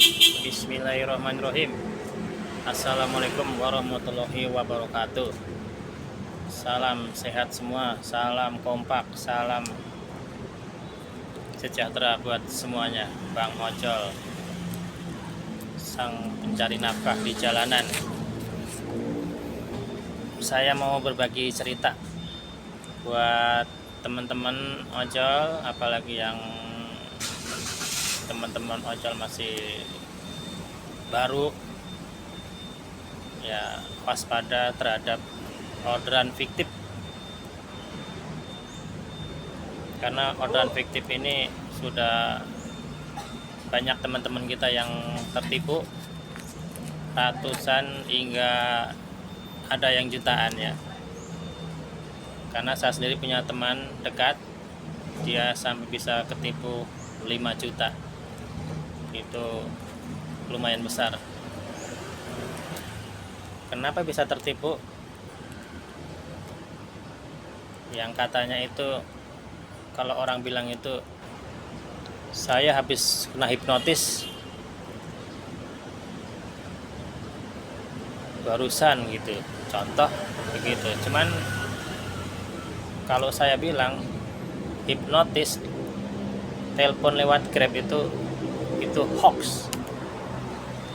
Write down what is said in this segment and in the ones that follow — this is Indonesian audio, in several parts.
Bismillahirrahmanirrahim. Assalamualaikum warahmatullahi wabarakatuh. Salam sehat semua, salam kompak, salam sejahtera buat semuanya. Bang Ojol, sang pencari nafkah di jalanan. Saya mau berbagi cerita buat teman-teman ojol, apalagi yang teman-teman ojol masih baru, ya waspada terhadap orderan fiktif, karena orderan fiktif ini sudah banyak teman-teman kita yang tertipu, ratusan hingga ada yang jutaan ya. Karena saya sendiri punya teman dekat, dia sampai bisa ketipu 5 juta. Itu lumayan besar. Kenapa bisa tertipu? Yang katanya itu, kalau orang bilang itu, saya habis kena hipnotis barusan gitu, contoh begitu. Cuman kalau saya bilang hipnotis telepon lewat Grab itu hoax,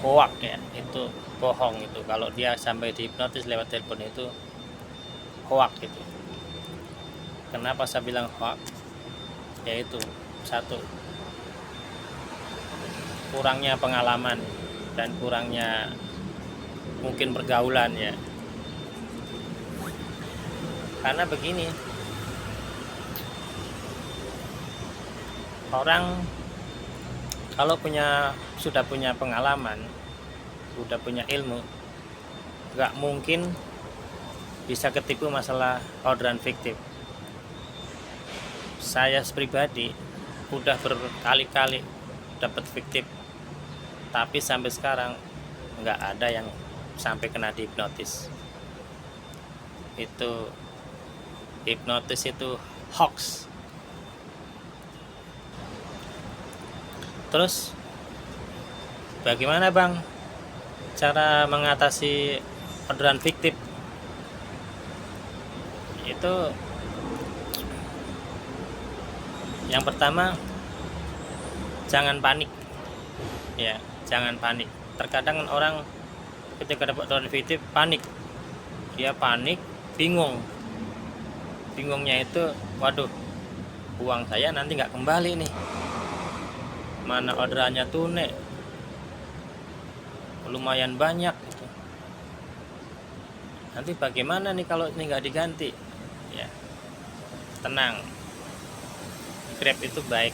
hoax ya, itu bohong itu. Kalau dia sampai dihipnotis lewat telepon itu hoax gitu. Kenapa saya bilang hoax? Yaitu satu, kurangnya pengalaman dan kurangnya mungkin pergaulan ya. Karena begini, orang kalau sudah punya pengalaman, sudah punya ilmu, nggak mungkin bisa ketipu masalah orderan fiktif. Saya pribadi udah berkali-kali dapat fiktif, tapi sampai sekarang nggak ada yang sampai kena dihipnotis. Itu hipnotis itu hoax. Terus bagaimana bang cara mengatasi orderan fiktif? Itu yang pertama, jangan panik ya, jangan panik. Terkadang orang ketika dapat orderan fiktif panik, dia panik, bingungnya itu, waduh, uang saya nanti nggak kembali nih, mana orderannya tunai lumayan banyak gitu. Nanti bagaimana nih kalau ini nggak diganti ya. Tenang, Grab itu baik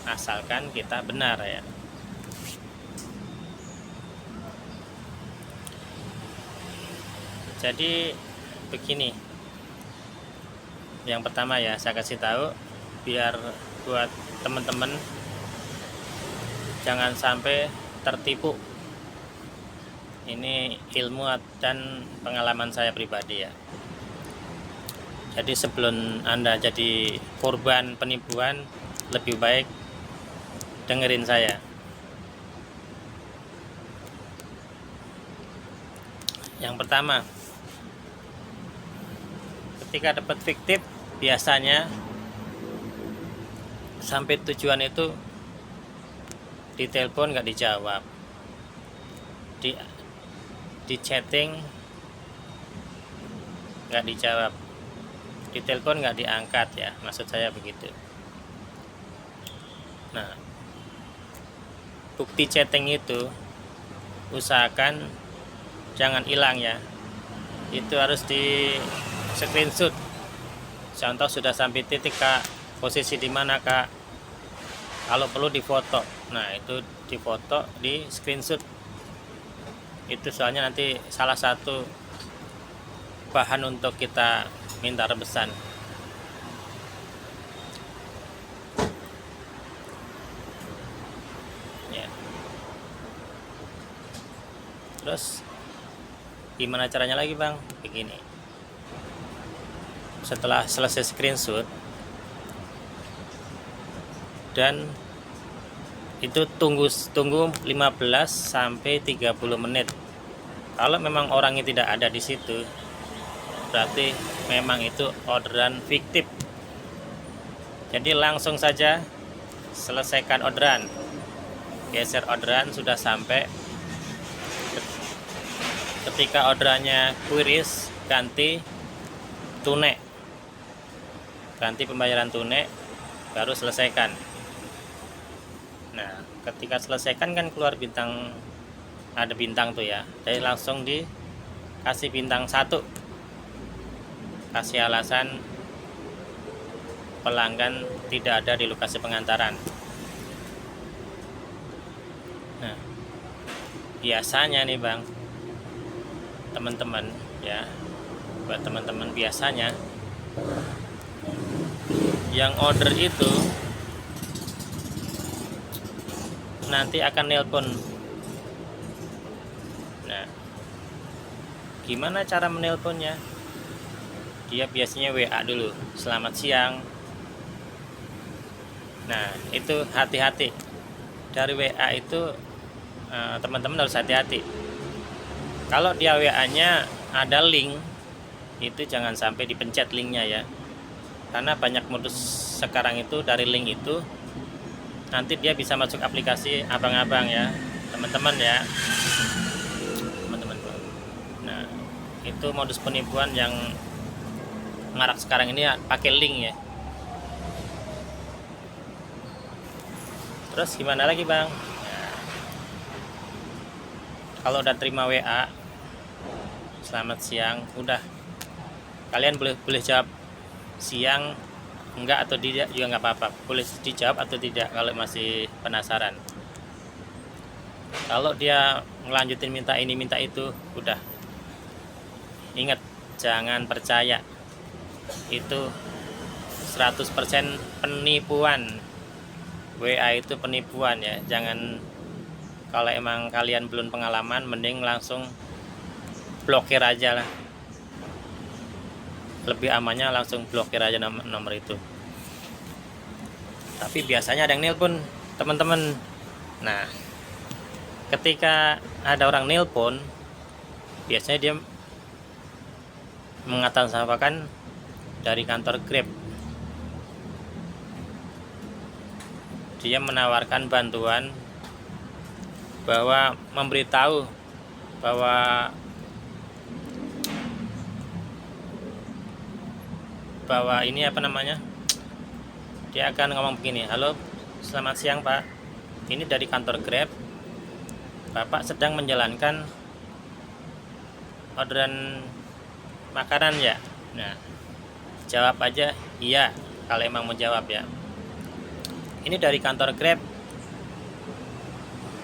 asalkan kita benar ya. Jadi begini, yang pertama ya saya kasih tahu biar buat teman-teman jangan sampai tertipu. Ini ilmu dan pengalaman saya pribadi ya. Jadi sebelum Anda jadi korban penipuan, lebih baik dengerin saya. Yang pertama, ketika dapat fiktif, biasanya sampai tujuan itu di telepon nggak dijawab, di chatting nggak dijawab, di telepon nggak diangkat ya, maksud saya begitu. Nah, bukti chatting itu usahakan jangan hilang ya, itu harus di screenshot. Contoh sudah sampai titik kak, posisi di mana kak, kalau perlu difoto. Nah itu difoto, di screenshot. Itu soalnya nanti salah satu bahan untuk kita minta rebesan. Ya. Terus gimana caranya lagi bang? Begini, setelah selesai screenshot dan itu tunggu 15 sampai 30 menit. Kalau memang orangnya tidak ada di situ, berarti memang itu orderan fiktif. Jadi langsung saja selesaikan orderan, geser orderan sudah sampai. Ketika orderannya QRIS, ganti tunai, ganti pembayaran tunai, baru selesaikan. Nah, ketika selesaikan kan keluar bintang, ada bintang tuh ya, jadi langsung dikasih bintang 1, kasih alasan pelanggan tidak ada di lokasi pengantaran. Nah, biasanya nih bang, teman-teman ya, buat teman-teman, biasanya yang order itu nanti akan nelpon. Nah, gimana cara menelponnya? Dia biasanya WA dulu, selamat siang. Nah, itu hati-hati. Dari WA itu teman-teman harus hati-hati. Kalau dia WA-nya ada link, itu jangan sampai dipencet linknya ya. Karena banyak modus sekarang itu dari link itu nanti dia bisa masuk aplikasi abang-abang ya, teman-teman ya, teman-teman. Nah, itu modus penipuan yang marak sekarang ini ya, pakai link ya. Terus gimana lagi bang? Nah, kalau udah terima WA selamat siang, udah, kalian boleh jawab siang enggak atau tidak juga nggak apa-apa, boleh dijawab atau tidak kalau masih penasaran. Kalau dia ngelanjutin minta ini minta itu, udah, ingat, jangan percaya, itu 100% penipuan. WA itu penipuan ya. Jangan, kalau emang kalian belum pengalaman, mending langsung blokir aja lah. Lebih amannya langsung blokir aja nomor itu. Tapi biasanya ada yang nelpon teman-teman. Nah, ketika ada orang nelpon, biasanya dia mengatasnamakan dari kantor Grab. Dia menawarkan bantuan, bahwa memberitahu bahwa ini apa namanya, dia akan ngomong begini, halo selamat siang pak, ini dari kantor Grab, bapak sedang menjalankan orderan makanan ya. Nah, jawab aja iya kalau emang mau jawab ya. Ini dari kantor Grab,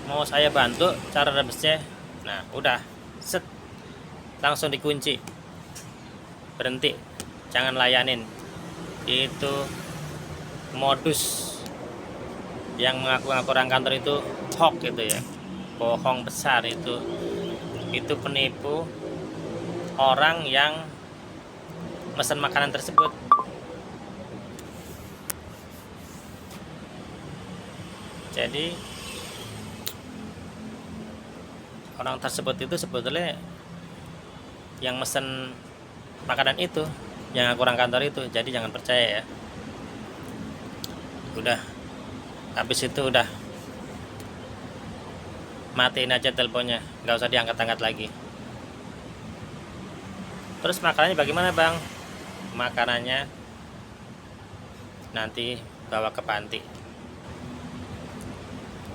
mau saya bantu cara rebusnya. Nah, udah, set, langsung dikunci, berhenti, jangan layanin. Itu modus yang mengaku-ngaku orang kantor itu hoax gitu ya, bohong besar itu penipu orang yang mesen makanan tersebut. Jadi orang tersebut itu sebetulnya yang mesen makanan itu, yang kurang kantor itu. Jadi jangan percaya ya. Udah, habis itu udah, matiin aja teleponnya, nggak usah diangkat-angkat lagi. Terus makanannya bagaimana bang? Makanannya nanti bawa ke panti.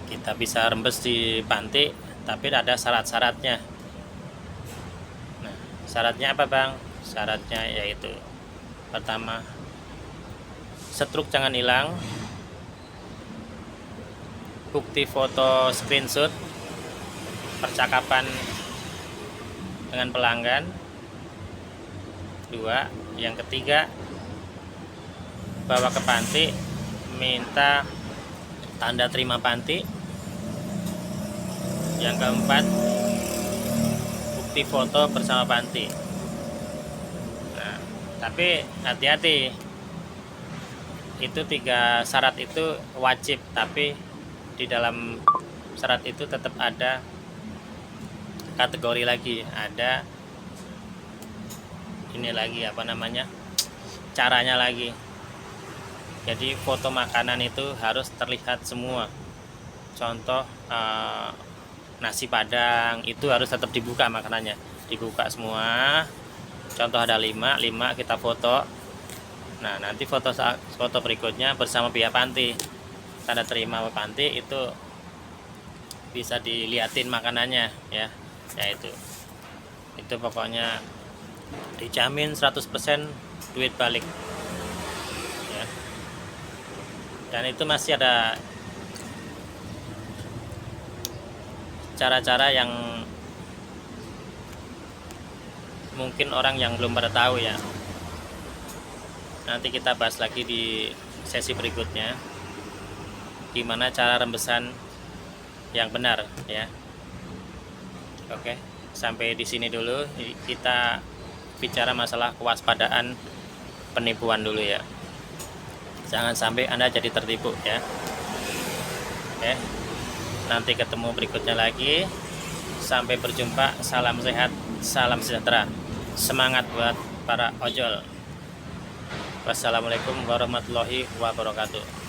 Kita bisa rembes di panti, tapi ada syarat-syaratnya. Nah, syaratnya apa bang? Syaratnya yaitu, pertama, struk jangan hilang, bukti foto screenshot percakapan dengan pelanggan. 2, yang ketiga, bawa ke panti, minta tanda terima panti. Yang keempat, bukti foto bersama panti. Nah, tapi hati-hati, itu 3 syarat itu wajib, tapi di dalam syarat itu tetap ada kategori lagi, ada ini lagi apa namanya, caranya lagi. Jadi foto makanan itu harus terlihat semua. Contoh nasi padang itu harus tetap dibuka makanannya, dibuka semua. Contoh ada 5 kita foto. Nah, nanti foto berikutnya bersama pihak panti, tanda terima panti itu bisa dilihatin makanannya ya. Ya itu pokoknya dijamin 100% duit balik ya. Dan itu masih ada cara-cara yang mungkin orang yang belum pada tahu ya. Nanti kita bahas lagi di sesi berikutnya gimana cara rembesan yang benar ya. Oke, sampai di sini dulu kita bicara masalah kewaspadaan penipuan dulu ya. Jangan sampai Anda jadi tertipu ya. Oke. Nanti ketemu berikutnya lagi. Sampai berjumpa. Salam sehat, salam sejahtera. Semangat buat para ojol. Wassalamualaikum warahmatullahi wabarakatuh.